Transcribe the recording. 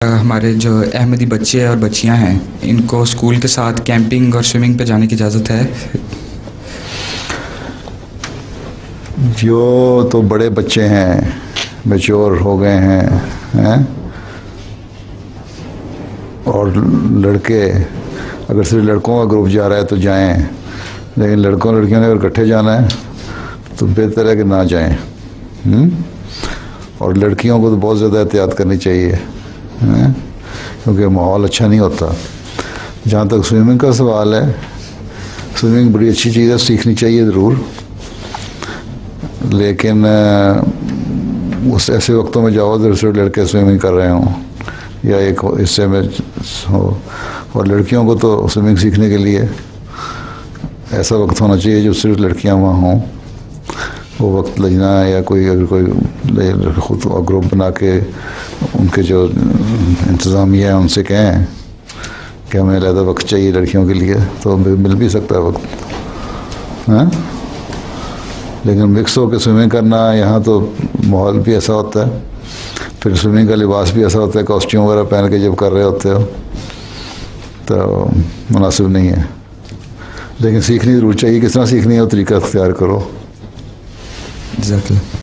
हमारे जो अहमदी बच्चे और बच्चियां हैं इनको स्कूल के साथ कैंपिंग और स्विमिंग पे जाने की इजाज़त है? जो तो बड़े बच्चे हैं, मैच्योर हो गए हैं और लड़के अगर सिर्फ लड़कों का ग्रुप जा रहा है तो जाएं, लेकिन लड़कों लड़कियों ने अगर इकट्ठे जाना है तो बेहतर है कि ना जाएं। और लड़कियों को तो बहुत ज़्यादा एहतियात करनी चाहिए क्योंकि माहौल अच्छा नहीं होता। जहाँ तक स्विमिंग का सवाल है, स्विमिंग बड़ी अच्छी चीज़ है, सीखनी चाहिए ज़रूर, लेकिन उस ऐसे वक्तों में जाओ जब सिर्फ लड़के स्विमिंग कर रहे हों या एक हिस्से में हो। और लड़कियों को तो स्विमिंग सीखने के लिए ऐसा वक्त होना चाहिए जो सिर्फ लड़कियां वहाँ हों। वो वक्त लेना या कोई अगर कोई खुद ग्रुप बना के उनके जो इंतज़ामिया है उनसे कहें कि हमें ज़्यादा वक्त चाहिए लड़कियों के लिए, तो मिल भी सकता है वक्त। लेकिन मिक्स होकर स्विमिंग करना, यहाँ तो माहौल भी ऐसा होता है, फिर स्विमिंग का लिबास भी ऐसा होता है, कॉस्ट्यूम वगैरह पहन के जब कर रहे होते हो तो मुनासिब नहीं है। लेकिन सीखनी ज़रूर चाहिए, किस तरह सीखनी है वो तरीका अख्तियार करो। जज़ाकल्लाह।